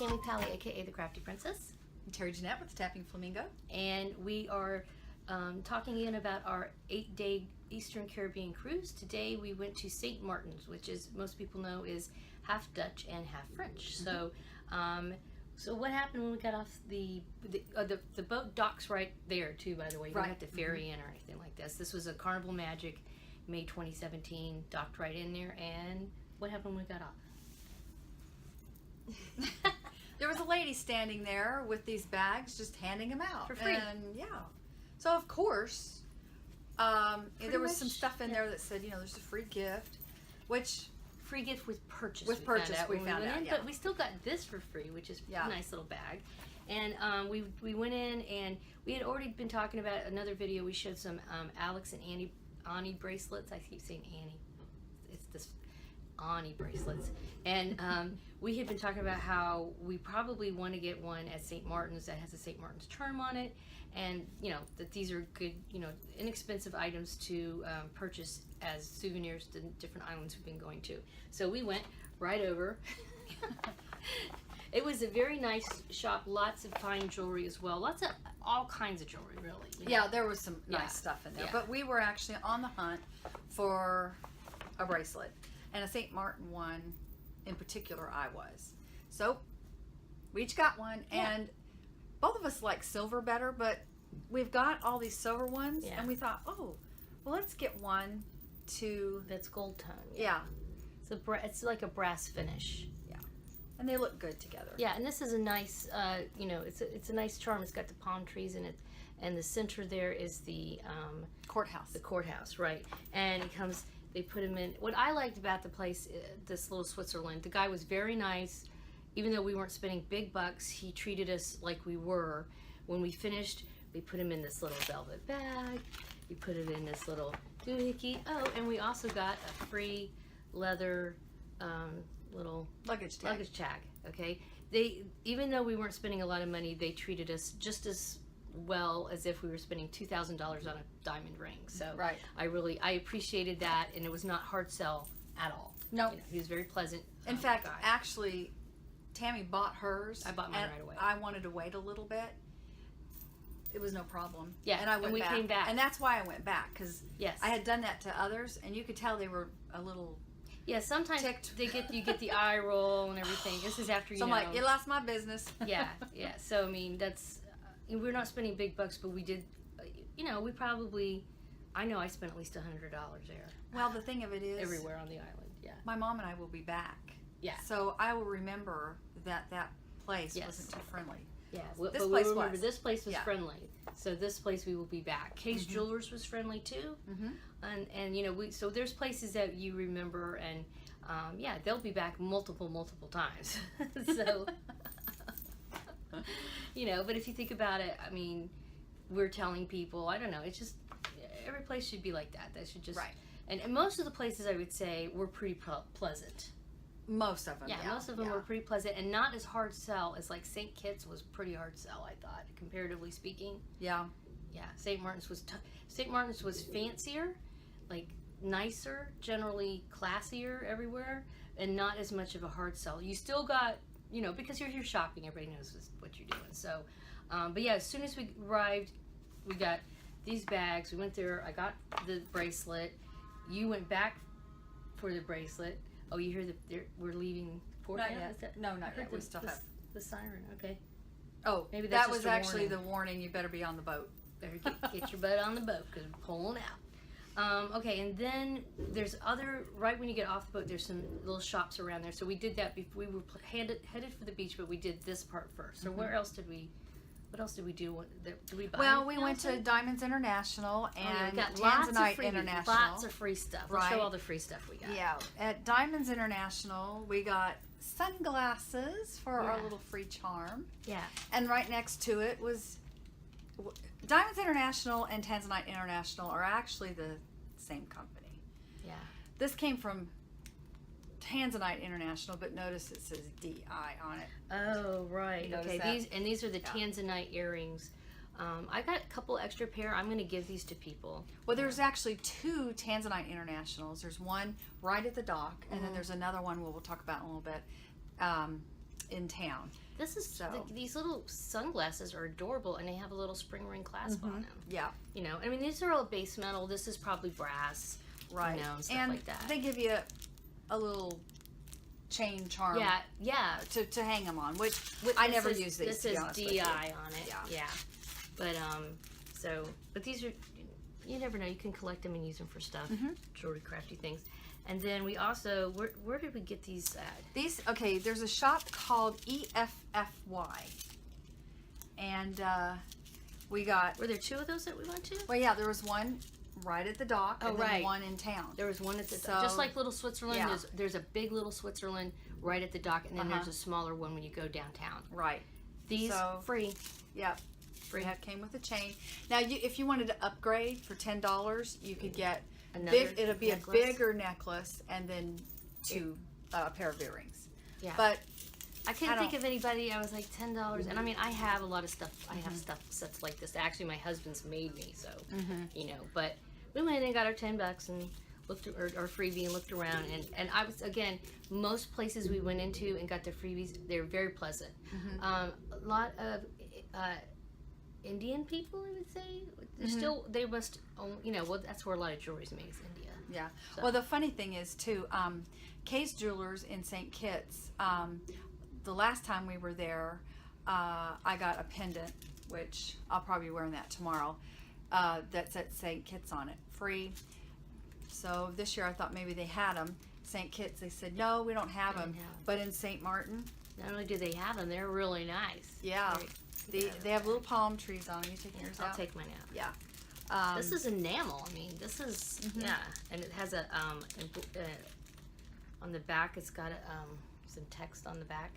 Tammy Pally, aka the Crafty Princess. And Terry Jeanette with the Tapping Flamingo. And we are talking again about our 8-day Eastern Caribbean cruise. Today we went to St. Martin's, which is, most people know, is half Dutch and half French. Mm-hmm. So what happened when we got off the boat docks right there too, by the way. You don't have to ferry in or anything like this. This was a Carnival Magic, May 2017, docked right in there. And what happened when we got off? There was a lady standing there with these bags, just handing them out For free. And yeah, so of course, there was some stuff in there that said, you know, there's a free gift, which free gift with purchase. We found out, but we still got this for free, which is a nice little bag. And we went in, and we had already been talking about another video. We showed some Alex and Annie bracelets. I keep saying Annie. It's this Annie bracelets. And we had been talking about how we probably want to get one at St. Martin's that has a St. Martin's charm on it. And, you know, that these are good, you know, inexpensive items to purchase as souvenirs to different islands we've been going to. So we went right over. It was a very nice shop, lots of fine jewelry as well. Lots of, all kinds of jewelry, really. You know? Yeah, there was some nice stuff in there. Yeah. But we were actually on the hunt for a bracelet. And a St. Martin one in particular I was. So we each got one, and both of us like silver better, but we've got all these silver ones, and we thought, oh, well, let's get one that's gold tone. Yeah. It's like a brass finish. Yeah. And they look good together. Yeah, and this is a nice, you know, it's a nice charm. It's got the palm trees in it, and the center there is the courthouse. The courthouse, right? And it comes. They put them in. What I liked about the place, this little Switzerland, the guy was very nice. Even though we weren't spending big bucks, he treated us like we were. When we finished, we put him in this little velvet bag. We put it in this little doohickey. Oh, and we also got a free leather little luggage tag. Okay, even though we weren't spending a lot of money, they treated us just as well as if we were spending $2,000 on a diamond ring. So I appreciated that, and it was not hard sell at all. No, you know, he was very pleasant. In fact, actually, Tammy bought hers. I bought mine right away. I wanted to wait a little bit. It was no problem. Yeah, and we came back, and that's why I went back, because I had done that to others, and you could tell they were a little. Yeah, sometimes you get the eye roll and everything. This is after you. So I'm like, you lost my business. Yeah. So I mean, that's. We're not spending big bucks, but we did, you know, we probably, I know I spent at least $100 there. Well, the thing of it is, everywhere on the island, my mom and I will be back. Yeah. So I will remember that place wasn't too friendly. Yeah. This place was friendly. So this place we will be back. Case Jewelers was friendly too. And you know, so there's places that you remember, and they'll be back multiple times. So. You know, but if you think about it, I mean, we're telling people, I don't know, it's just, every place should be like that. That should just, and most of the places, I would say, were pretty pleasant. Most of them, most of them were pretty pleasant, and not as hard sell as, like, St. Kitts was pretty hard sell, I thought, comparatively speaking. Yeah. Yeah, St. Martin's was fancier, like, nicer, generally classier everywhere, and not as much of a hard sell. You still got, you know, because you're here shopping, everybody knows what you're doing. So, but yeah, as soon as we arrived, we got these bags. We went there. I got the bracelet. You went back for the bracelet. Oh, you hear we're leaving port not now? Yet. No, not yet. We still have the siren. Okay. Oh, maybe that was actually the warning. You better be on the boat. Better get your butt on the boat, because we're pulling out. Okay, and then there's right when you get off the boat, there's some little shops around there. So we did that before. We were headed for the beach, but we did this part first. So what else did we do? Did we buy? Well, we went to Diamonds International and got Tanzanite International. Lots of free stuff. Let's show all the free stuff we got. Yeah, at Diamonds International, we got sunglasses for our little free charm. Yeah. And right next to it was Diamonds International and Tanzanite International are actually the same company. Yeah. This came from Tanzanite International, but notice it says DI on it. Oh, right. Okay. These are the Tanzanite earrings. I got a couple extra pair. I'm going to give these to people. Well, there's actually 2 Tanzanite Internationals. There's one right at the dock, and then there's another one we'll talk about in a little bit. in town. This is these little sunglasses are adorable, and they have a little spring ring clasp on them. Yeah. You know, I mean, these are all base metal. This is probably brass. Right. You know, and stuff and like that. They give you a little chain charm. Yeah. To hang them on, which I never use these. This to be says honest DI with you. on it. Yeah. But but these are, you never know. You can collect them and use them for stuff, jewelry, crafty things. And then we also, where did we get these at? These, okay, there's a shop called EFFY. And we got... Were there two of those that we went to? Well, yeah, there was one right at the dock and then one in town. There was one at the dock. Just like Little Switzerland, there's a big Little Switzerland right at the dock, and then there's a smaller one when you go downtown. Right. These, free. Yep. Free. Came with a chain. Now, if you wanted to upgrade for $10, you could get... It'll be a bigger necklace and then a pair of earrings. Yeah. But I couldn't think of anybody. I was like $10, and I mean I have a lot of stuff. I have sets like this. Actually, my husband's made me, so you know. But we went in and got our $10 and looked at our freebie and looked around, and I was, again, most places we went into and got the freebies, they were very pleasant. A lot of Indian people, I would say. They're still, they must own, you know, well, that's where a lot of jewelry is made, is India. Yeah. So. Well, the funny thing is, too, Kay's Jewelers in St. Kitts, the last time we were there, I got a pendant, which I'll probably be wearing that tomorrow, that said St. Kitts on it, free. So this year I thought maybe they had them. St. Kitts, they said, no, we don't have them. But in St. Martin. Not only do they have them, they're really nice. Yeah. They have little palm trees on them. You take yours out? I'll take mine out. Yeah. This is enamel. I mean, this is, and it has a, on the back, it's got some text on the back.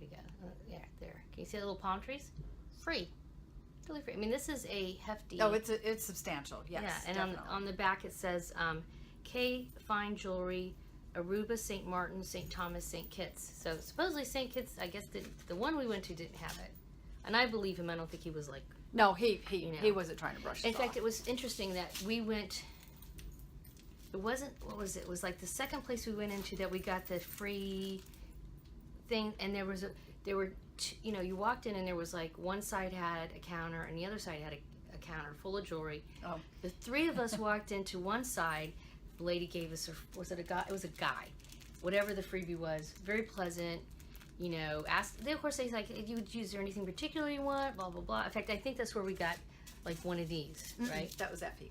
There you go. Yeah, there. Can you see the little palm trees? Free. Totally free. I mean, this is a hefty. Oh, it's substantial. Yes. Yeah, and on the back it says K Fine Jewelry, Aruba, St. Martin, St. Thomas, St. Kitts. So supposedly St. Kitts, I guess the one we went to didn't have it. And I believe him. I don't think he was like... No, he wasn't trying to brush it off. In fact, it was interesting that we went... It wasn't... What was it? It was like the second place we went into that we got the free thing. And there were... You know, you walked in and there was like one side had a counter and the other side had a counter full of jewelry. Oh. The three of us walked into one side. The lady gave us was it a guy? It was a guy. Whatever the freebie was. Very pleasant. You know, of course they like, is there anything particular you want? Blah, blah, blah. In fact, I think that's where we got like one of these, right? That was Effie.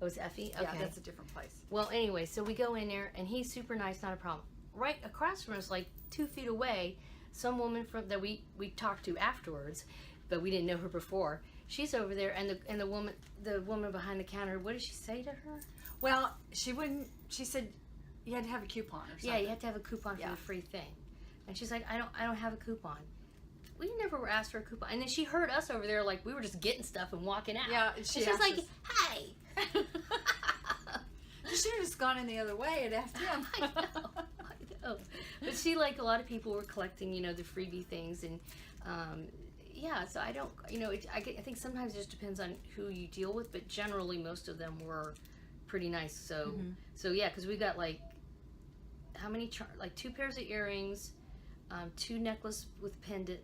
It was Effie? Okay. Yeah, that's a different place. Well, anyway, so we go in there and he's super nice, not a problem. Right across from us, like 2 feet away, some woman that we talked to afterwards, but we didn't know her before. She's over there, and the woman behind the counter, what did she say to her? Well, she said you had to have a coupon or something. Yeah, you have to have a coupon for the free thing. And she's like, I don't have a coupon. We never were asked for a coupon. And then she heard us over there, like we were just getting stuff and walking out. Yeah, and she's like, hey. You should have just gone in the other way and asked him. I know. But she, like a lot of people, were collecting, you know, the freebie things. And yeah, so I don't, you know, I think sometimes it just depends on who you deal with. But generally, most of them were pretty nice. So, so yeah, because we got like, how many, like 2 pairs of earrings, 2 necklaces with pendant,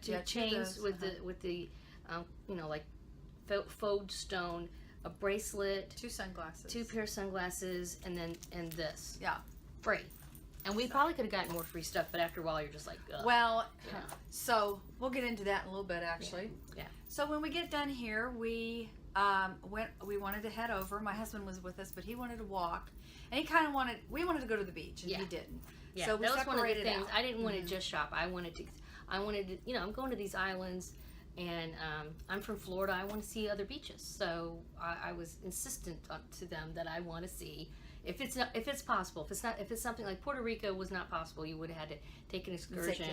two chains with the you know, like faux stone, a bracelet, 2 sunglasses, 2 pair of sunglasses, and this. Yeah, free. And we probably could have gotten more free stuff, but after a while you're just like, ugh. Well, so we'll get into that in a little bit, actually. Yeah. So when we get done here, we wanted to head over. My husband was with us, but he wanted to walk, and we wanted to go to the beach, and he didn't. Yeah, so we that was one of the things. out. I didn't want to just shop. I wanted to, you know, I'm going to these islands, and I'm from Florida. I want to see other beaches. So I was insistent to them that I want to see, if it's possible. If it's something like Puerto Rico was not possible, you would have had to take an excursion.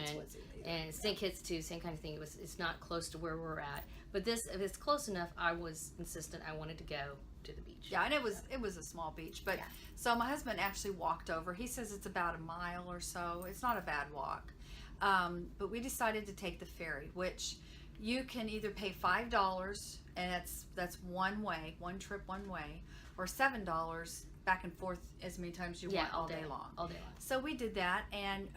And St. Kitts too, same kind of thing. It's not close to where we're at. But this, if it's close enough, I was insistent. I wanted to go to the beach. Yeah, and it was a small beach, but so my husband actually walked over. He says it's about a mile or so. It's not a bad walk, but we decided to take the ferry, which you can either pay $5, and that's one way, one trip one way, or $7 back and forth as many times as you want all day long. All day long. So we did that, and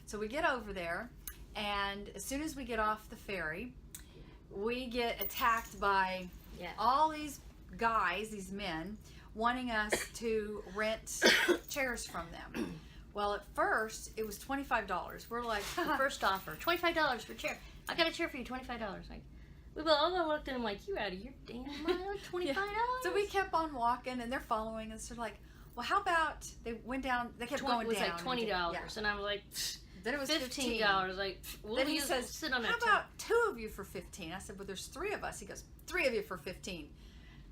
so we get over there, and as soon as we get off the ferry, we get attacked by all these guys, these men, wanting us to rent chairs from them. Well, at first, it was $25. We're like, the first offer, $25 for a chair. I got a chair for you, $25. Like, we all looked at him like, you out of your damn mind, $25? So we kept on walking, and they're following us. They're like, well, how about, they went down, they kept going down. It was like $20, and I was like, then it was $15. Like, then he says, sit on how about 2 of you for 15? I said, well, there's 3 of us. He goes, 3 of you for 15.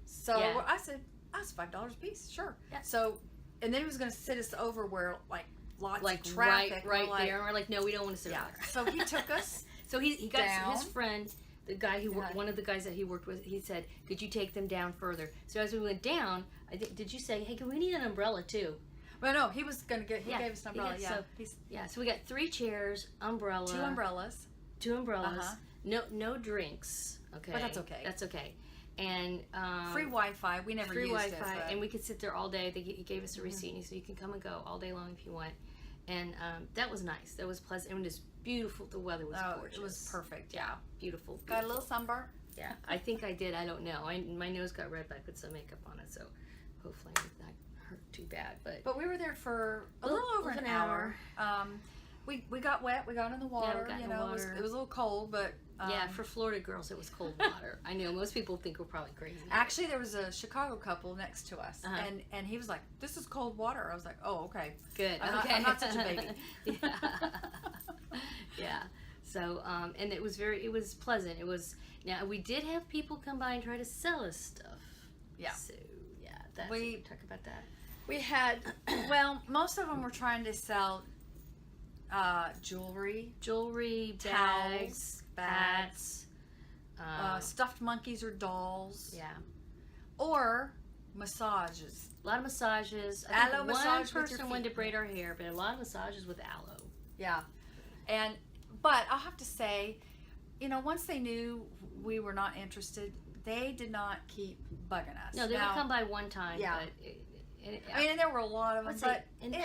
So I said, that's $5 a piece, sure. Yeah. So, and then he was going to sit us over where, like, lots of traffic. Right there. And we're like, no, we don't want to sit over there. So he took us So he got down. His friend, the guy who worked, one of the guys that he worked with, he said, could you take them down further? So as we went down, did you say, hey, we need an umbrella too? Well, no, he was going to get, he gave us an umbrella, So we got 3 chairs, umbrella. 2 umbrellas. 2 umbrellas. No drinks. Okay. But that's okay. That's okay. And free Wi-Fi. We never free used Wi-Fi, it. and we could sit there all day. He gave us a receipt, and he said you can come and go all day long if you want. And that was nice. That was pleasant. It was beautiful. The weather was gorgeous. It was perfect. Yeah, beautiful. Got a little sunburn. Yeah, I think I did. I don't know. My nose got red, but I put some makeup on it, so hopefully it not hurt too bad. But we were there for a little over an hour. We got wet. We got in the water. Yeah, we got in the the water. It was a little cold, but yeah, for Florida girls, it was cold water. I know most people think we're probably crazy. Actually, there was a Chicago couple next to us, and he was like, "This is cold water." I was like, "Oh, okay, good. I'm not such a baby." Yeah. So and it was pleasant. It was. Now we did have people come by and try to sell us stuff. Yeah. So yeah, we talk about that. We had most of them were trying to sell jewelry, bags, hats, stuffed monkeys or dolls. Yeah. Or massages. A lot of massages. Aloe massage. One person wanted to braid our hair, but a lot of massages with aloe. Yeah. But I'll have to say, once they knew we were not interested, they did not keep bugging us. No, they would come by one time. Yeah. But and there were a lot of them.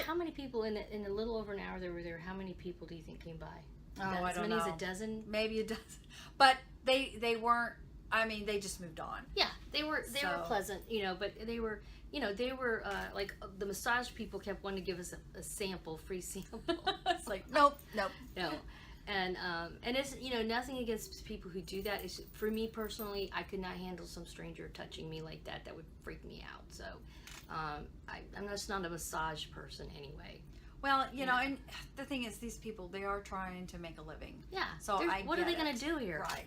How many people in a little over an hour they were there? How many people do you think came by? I don't know. As many as a dozen? Maybe a dozen. But they weren't. I mean, they just moved on. Yeah, they were pleasant, but they were, like the massage people kept wanting to give us a free sample. It's like, nope. No. And it's, nothing against people who do that. It's, for me personally, I could not handle some stranger touching me like that. That would freak me out. So, I'm just not a massage person anyway. Well, and the thing is, these people, they are trying to make a living. Yeah. So what are they going to do here? Right.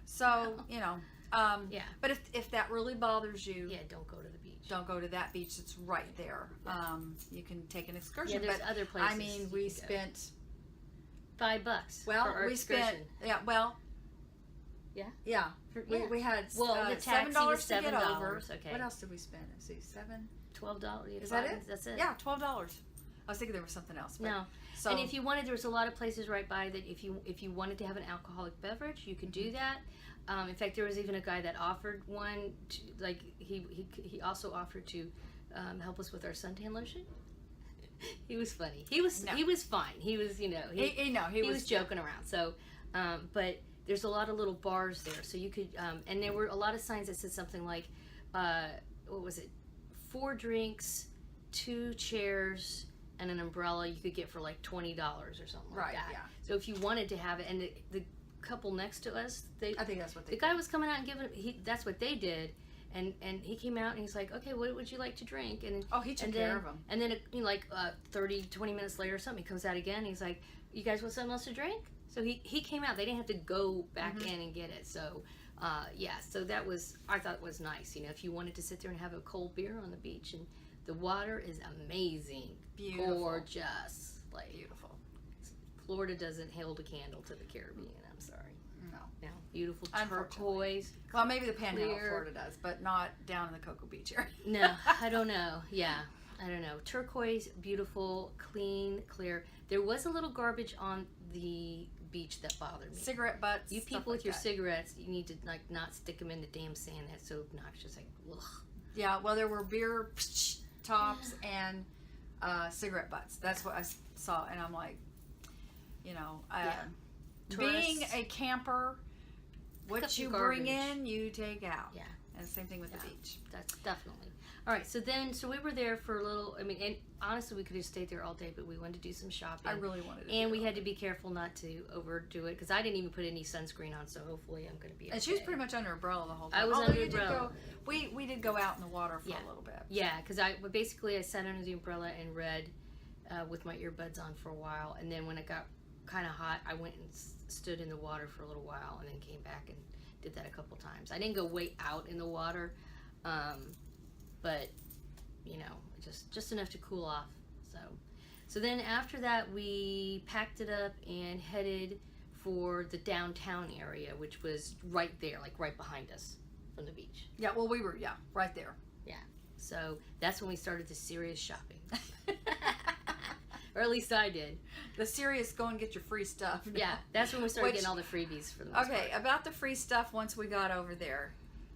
So, yeah. But if that really bothers you, don't go to the beach. Don't go to that beach. It's right there. Yeah. You can take an excursion. Yeah, there's other places. I mean, we spent $5. Well, for our we excursion. spent. Yeah. Well. Yeah. We had $7 to get over. Okay. What else did we spend? Let's see, $12. Is that it? That's it. Yeah, $12. I was thinking there was something else. But, no. So, and if you wanted, there was a lot of places right by that. If you wanted to have an alcoholic beverage, you could do that. In fact, there was even a guy that offered one. He also offered to help us with our suntan lotion. He was funny. He was fine. He was he was joking around. So, but there's a lot of little bars there, so you could and there were a lot of signs that said something like, what was it? 4 drinks, 2 chairs, and an umbrella you could get for like $20 or something like that. Yeah. So if you wanted to have it, and the couple next to us, I think that's what the guy was coming out and giving. That's what they did, and he came out and he's like, okay, what would you like to drink? And he took care of him. And then 20 minutes later or something, he comes out again. And he's like, you guys want something else to drink? So he came out. They didn't have to go back in and get it. So so that was, I thought it was nice. If you wanted to sit there and have a cold beer on the beach, and the water is amazing, beautiful, gorgeous, like beautiful. Florida doesn't hold a candle to the Caribbean. I'm sorry. No, beautiful turquoise. Well, maybe the Panhandle of Florida does, but not down in the Cocoa Beach area. No, I don't know. Yeah, I don't know. Turquoise, beautiful, clean, clear. There was a little garbage on the beach that bothered me. Cigarette butts. You people with your cigarettes, you need to not stick them in the damn sand. That's so obnoxious. Like, ugh. Yeah. Well, there were beer tops and cigarette butts. That's what I saw, and I'm like, you know, being Tourists. a camper, what Except you for bring garbage. in, you take out. Yeah. And same thing with the beach. That's definitely. All right, so we were there for a little. I mean, and honestly, we could have stayed there all day, but we wanted to do some shopping. I really wanted to. And we had to be careful not to overdo it because I didn't even put any sunscreen on, so hopefully I'm going to be okay. And she was pretty much under umbrella the whole time. I was Although under you did umbrella. we did go out in the water for a little bit. Yeah, because I sat under the umbrella and read with my earbuds on for a while, and then when it got kind of hot, I went and stood in the water for a little while, and then came back and did that a couple times. I didn't go way out in the water, but you know, just enough to cool off. So then after that, we packed it up and headed for the downtown area, which was right there, like right behind us from the beach. Yeah, well, we were right there. Yeah, so that's when we started the serious shopping. Or at least I did. The serious go and get your free stuff. Yeah, that's when we started getting all the freebies for the most part. About the free stuff once we got over there.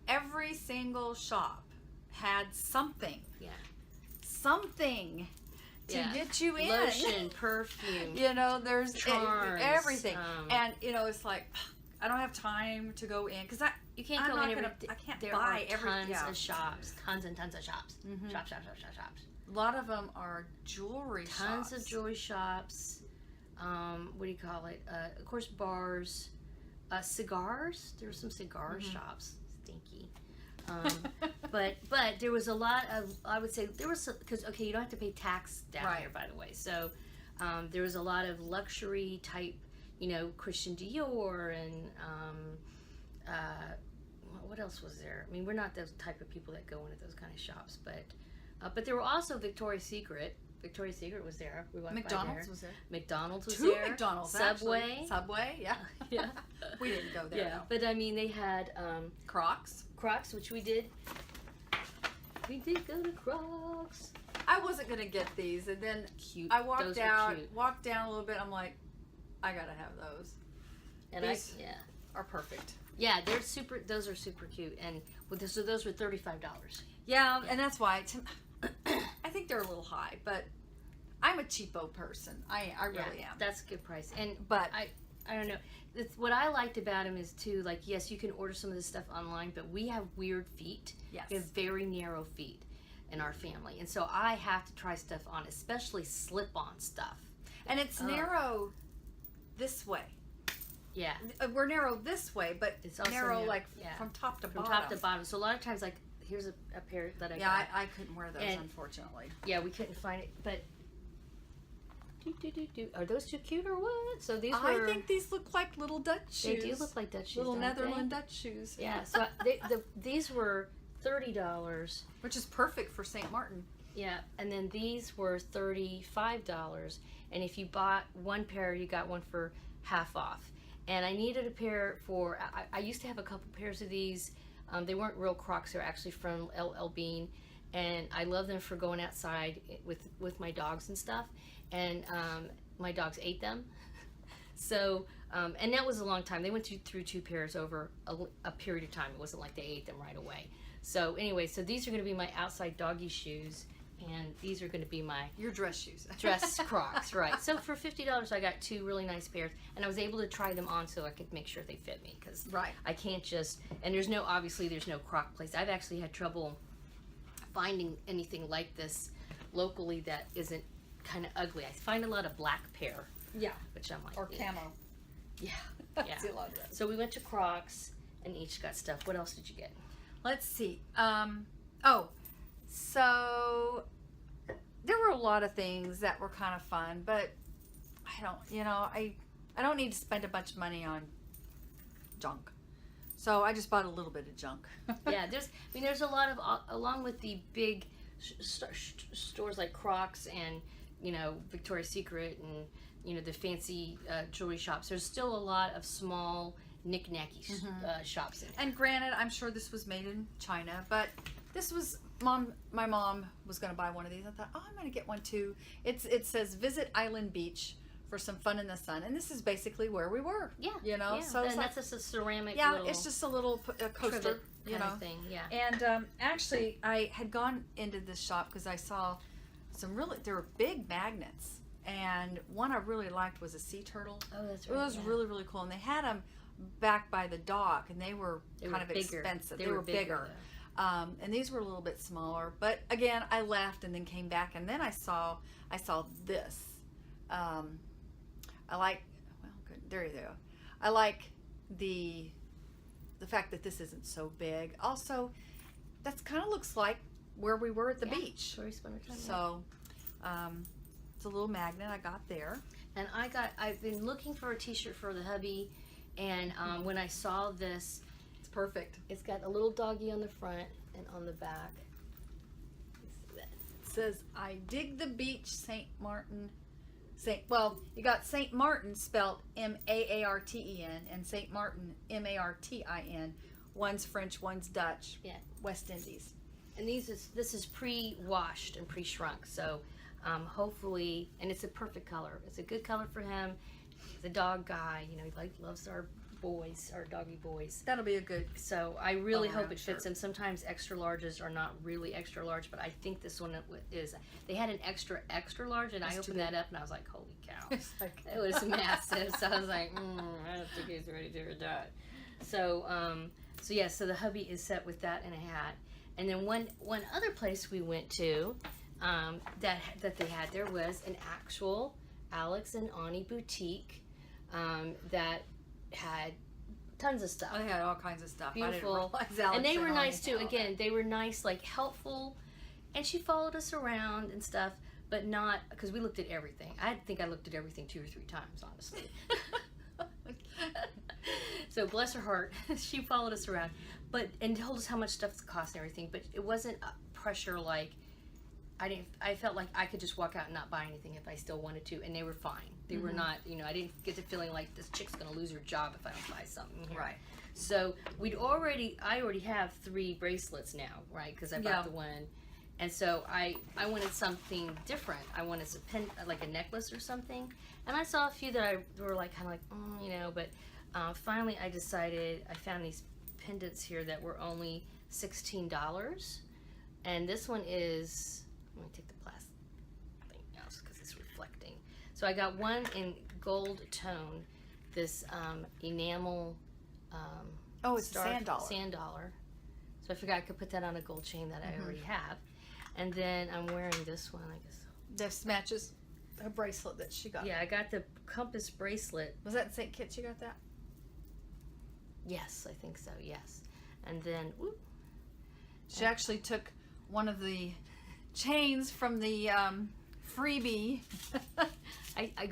Every single shop had something. Yeah. Something to get you in. Lotion, perfume. You know, there's charms, everything. And, you know, it's like, I don't have time to go in. Because you can't go in every day. I can't there buy are tons everything. of shops. Tons and tons of shops. Mm-hmm. Shops. A lot of them are jewelry shops. Tons of jewelry shops. What do you call it? Of course, bars. Cigars. There were some cigar shops. Stinky. But there was a lot of, I would say, there was, because, okay, you don't have to pay tax down here, by the way. So there was a lot of luxury type, you know, Christian Dior and what else was there? I mean, we're not those type of people that go into those kind of shops, but there were also Victoria's Secret. Victoria's Secret was there. We went McDonald's by there. was there. McDonald's was Two there. McDonald's, Subway. actually. Subway, yeah. Yeah. We didn't go there, though. But I mean, they had Crocs, which we did. We did go to Crocs. I wasn't gonna get these, and then Cute. I walked Those were out, cute. walked down a little bit. I'm like, I gotta have those. And These are perfect. Yeah, they're super. Those are super cute, and so those were $35. Yeah, and that's why I think they're a little high, but I'm a cheapo person. I really am. That's a good price, But I don't know. What I liked about them is too, like, yes, you can order some of this stuff online, but we have weird feet. Yes. We have very narrow feet in our family, and so I have to try stuff on, especially slip-on stuff. And it's narrow this way. Yeah. We're narrow this way, but It's also narrow narrow, like yeah. from top to From bottom. top to bottom. So a lot of times, like, here's a pair that I got. Yeah, I couldn't wear those, And- unfortunately. Yeah, we couldn't find it, but are those too cute or what? So these were. I think these look like little Dutch shoes. They do look like Dutch shoes. Little don't Netherland they? Dutch shoes. Yeah. So these were $30. Which is perfect for St. Martin. Yeah, and then these were $35, and if you bought one pair, you got one for half off. And I needed a pair for. I used to have a couple pairs of these. They weren't real Crocs; they're actually from LL Bean, and I love them for going outside with my dogs and stuff. And my dogs ate them. So, and that was a long time. They went through two pairs over a period of time. It wasn't like they ate them right away. So anyway, so these are going to be my outside doggy shoes, and these are going to be my Your dress shoes. dress Crocs, right? So for $50, I got two really nice pairs, and I was able to try them on so I could make sure they fit me, because I can't just. And there's no Croc place. I've actually had trouble finding anything like this locally that isn't kind of ugly. I find a lot of black pair. Yeah. Which I'm like. Or camo. Yeah. I Yeah. see a lot of that. So we went to Crocs and each got stuff. What else did you get? Let's see. So there were a lot of things that were kind of fun, but I don't need to spend a bunch of money on junk. So I just bought a little bit of junk. Yeah, there's a lot of, along with the big stores like Crocs and, Victoria's Secret and, the fancy jewelry shops, there's still a lot of small knick-knacky shops in there. And granted, I'm sure this was made in China, but this was, my mom was going to buy one of these. I thought, I'm going to get one too. It says Visit Island Beach for for some fun in the sun. And this is basically where we were. Yeah. You know, yeah. so and it's that's just a ceramic. yeah, little it's just a little coaster, you know. thing. Yeah. And actually, I had gone into this shop because I saw there were big magnets, and one I really liked was a sea turtle. Oh, that's right. It was really, really cool, and they had them back by the dock, and they were kind of bigger. expensive. They were bigger. And these were a little bit smaller, but again, I left and then came back, and then I saw this. I like, well, good. There you go. I like the fact that this isn't so big. Also, that kind of looks like where we were at the beach. Where we spent our time. So, it's a little magnet I got there. And I've been looking for a T-shirt for the hubby, and when I saw this, It's perfect. it's got a little doggy on the front and on the back. It says, "I dig the beach, St. Martin." Well, you got St. Martin spelled Maarten and St. Martin Martin. One's French, one's Dutch. Yeah. West Indies. And this is pre-washed and pre-shrunk, so hopefully, and it's a perfect color. It's a good color for him. He's a dog guy, you know. He loves our boys, our doggy boys. That'll be a good. So I really hope it shirt. fits him. Sometimes extra larges are not really extra large, but I think this one is. They had an extra large, and I opened that up, and I was like, holy cow. It was massive. So I was like, I don't think he's ready to die. So so the hubby is set with that and a hat. And then one other place we went to that they had there was an actual Alex and Ani boutique that had tons of stuff. Oh, they had all kinds of stuff. Beautiful. I didn't realize Alex and they were Ani nice too. had all Again, that. they were nice, like helpful, and she followed us around and stuff, but not because we looked at everything. I think I looked at everything 2 or 3 times, honestly. So bless her heart, she followed us around, and told us how much stuff cost and everything. But it wasn't pressure like I felt like I could just walk out and not buy anything if I still wanted to, and they were fine. They were not, you know, I didn't get the feeling like this chick's gonna lose her job if I don't buy something here. Right. So I already have 3 bracelets now, right? Because I bought the one, and so I wanted something different. I wanted like a necklace or something, and I saw a few that were like kind of like, you know, but finally I decided. I found these pendants here that were only $16, and this one is. Let me take the plastic thing out because it's reflecting. So I got one in gold tone, this enamel. It's a sand dollar. Sand dollar. So I figured I could put that on a gold chain that I already have. And then I'm wearing this one, I guess. This matches a bracelet that she got. Yeah, I got the compass bracelet. Was that in St. Kitts you got that? Yes, I think so, yes. And then, whoop. She actually took one of the chains from the freebie.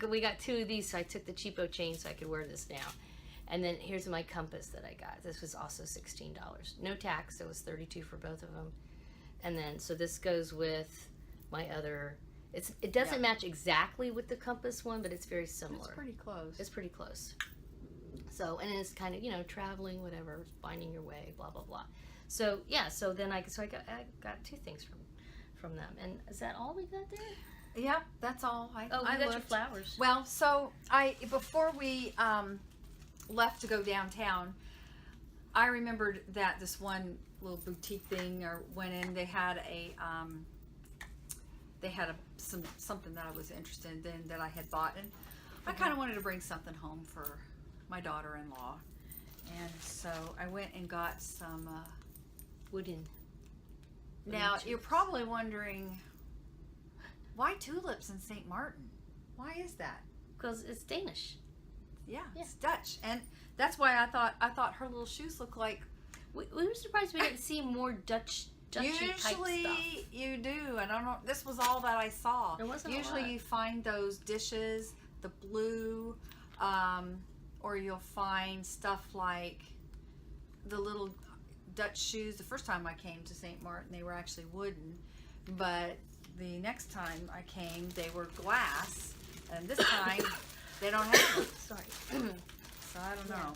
We got 2 of these, so I took the cheapo chain so I could wear this now. And then here's my compass that I got. This was also $16. No tax, so it was $32 for both of them. And then, so this goes with my other. It doesn't match exactly with the compass one, but it's very similar. It's pretty close. It's pretty close. So, and it's kind of, you know, traveling, whatever, finding your way, blah, blah, blah. So, yeah, so then I got 2 things from them. And is that all we got there? Yeah, that's all. I got looked. your flowers. Well, so before we left to go downtown, I remembered that this one little boutique thing went in. They had something that I was interested in that I had bought, and I kind of wanted to bring something home for my daughter-in-law, and so I went and got some wooden. Now you're probably wondering, why tulips in St. Martin? Why is that? Because it's Danish. Yeah, it's Dutch, and that's why I thought her little shoes look like. We were surprised we didn't see more Dutchy type stuff. Usually you do. I don't know. This was all that I saw. There wasn't Usually a lot. you find those dishes, the blue, or you'll find stuff like the little Dutch shoes. The first time I came to St. Martin, they were actually wooden, but the next time I came, they were glass, and this time they don't have them. Sorry. So I don't know.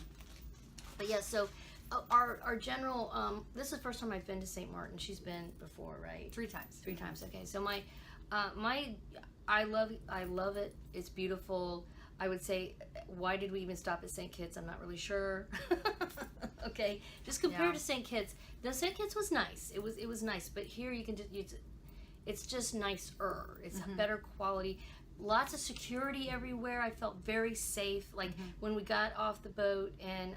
But yeah, so our general, this is the first time I've been to St. Martin. She's been before, right? 3 times. 3 times, okay. So I love it. It's beautiful. I would say, why did we even stop at St. Kitts? I'm not really sure. Okay, just compared to St. Kitts. The St. Kitts was nice. It was nice, but here you can just it's just nicer. It's a better quality. Lots of security everywhere. I felt very safe. Like when we got off the boat and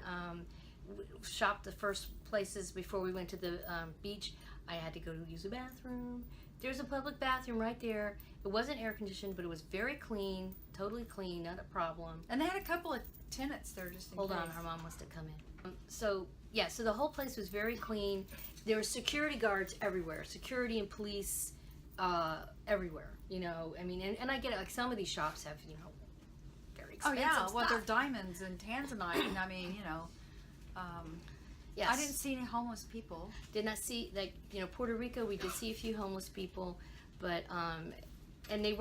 shopped the first places before we went to the beach, I had to go to use the bathroom. There's a public bathroom right there. It wasn't air conditioned, but it was very clean, totally clean, not a problem. And they had a couple of tenants there just in Hold case. on, her mom must have come in. So the whole place was very clean. There were security guards everywhere, security and police everywhere. You know, I mean, and I get it. Like some of these shops have, you know, very expensive stuff. Well, they're diamonds and tanzanite, and I mean, you know. Yes. I didn't see any homeless people. Did not see, like, you know, Puerto Rico, we did see a few homeless people, but, and they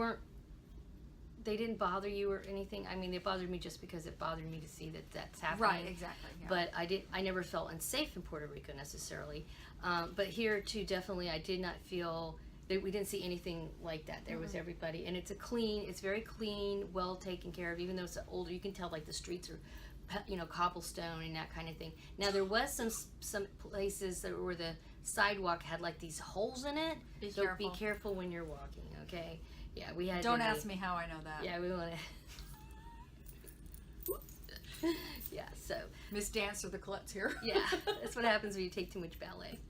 didn't bother you or anything. I mean, they bothered me just because it bothered me to see that that's happening. Right, exactly. Yeah. But I never felt unsafe in Puerto Rico necessarily. But here, too, definitely, I did not feel, we didn't see anything like that. There was everybody, and it's very clean, well taken care of, even though it's older, you can tell, like, the streets are, you know, cobblestone and that kind of thing. Now there was some places where the sidewalk had like these holes in it. So be careful when you're walking. Okay. Yeah, we had. Don't ask me how I know that. Yeah, we want to. Yeah. So. Miss Dancer, the klutz here. Yeah, that's what happens when you take too much ballet.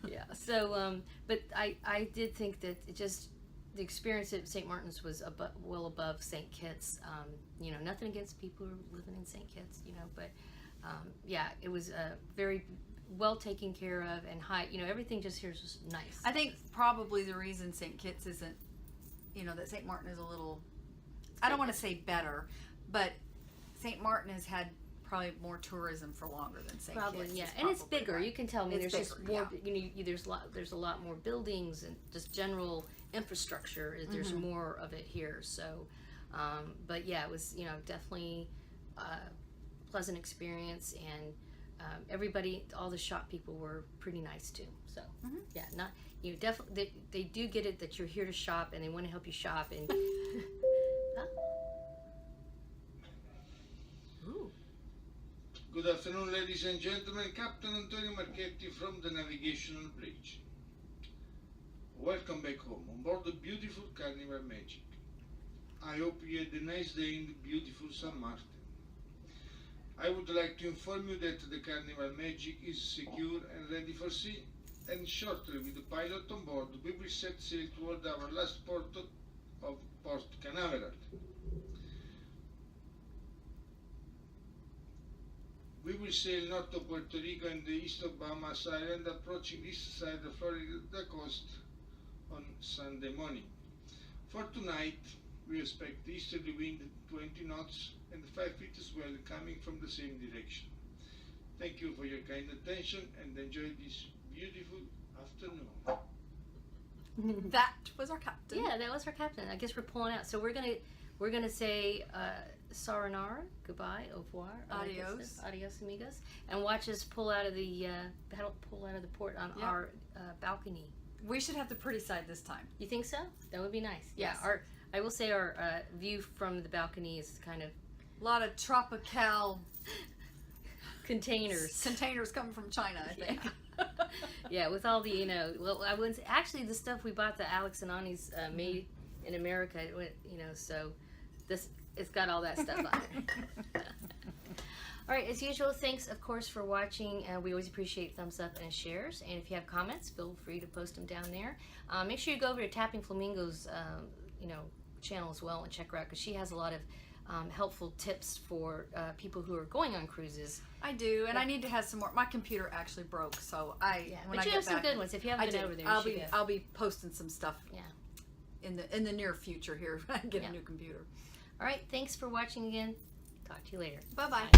Yeah. So, but I did think that it just. The experience at St. Martin's was well above St. Kitts. You know, nothing against people who are living in St. Kitts, you know, but yeah, it was very well taken care of and high. You know, everything just here is just nice. I think probably the reason St. Kitts isn't, you know, that St. Martin is a little, I don't want to say better, but St. Martin has had probably more tourism for longer than St. Kitts. Yeah, and it's bigger. Right. You can tell. I mean, there's just more. Yeah. You know, there's a lot more buildings and just general infrastructure. There's more of it here. So, but yeah, it was, you know, definitely a pleasant experience, and everybody, all the shop people were pretty nice too. So yeah, not you definitely they do get it that you're here to shop and they want to help you shop and. Ooh. Good afternoon, ladies and gentlemen. Captain Antonio Marchetti from the Navigational Bridge. Welcome back home on board the beautiful Carnival Magic. I hope you had a nice day in the beautiful San Martin. I would like to inform you that the Carnival Magic is secure and ready for sea, and shortly with the pilot on board we will set sail toward our last port of Port Canaveral. We will sail north of Puerto Rico and the east of Bahamas Island, approaching the east side of Florida coast on Sunday morning. For tonight, we expect easterly wind 20 knots and 5 feet as well coming from the same direction. Thank you for your kind attention and enjoy this beautiful afternoon. That was our captain. Yeah, that was our captain. I guess we're pulling out. So we're gonna say sayonara, goodbye, au revoir, adios, adios amigos, and watch us pull out of the port on our balcony. We should have the pretty side this time. You think so? That would be nice. Yes. Yeah. I will say our view from the balcony is kind of a lot of tropical containers coming from China, I think. Yeah, with all the, you know, well, I wouldn't actually the stuff we bought that Alex and Ani's made in America, it went, you know, so it's got all that stuff on it. All right, as usual, thanks, of course, for watching. We always appreciate thumbs up and shares. And if you have comments, feel free to post them down there. Make sure you go over to Tapping Flamingo's, you know, channel as well and check her out, because she has a lot of helpful tips for people who are going on cruises. I do, and I need to have some more. My computer actually broke, so when I get some good ones. If you haven't been over there, I'll be posting some stuff. Yeah. In the near future here when I get a new computer. All right, thanks for watching again. Talk to you later. Bye-bye.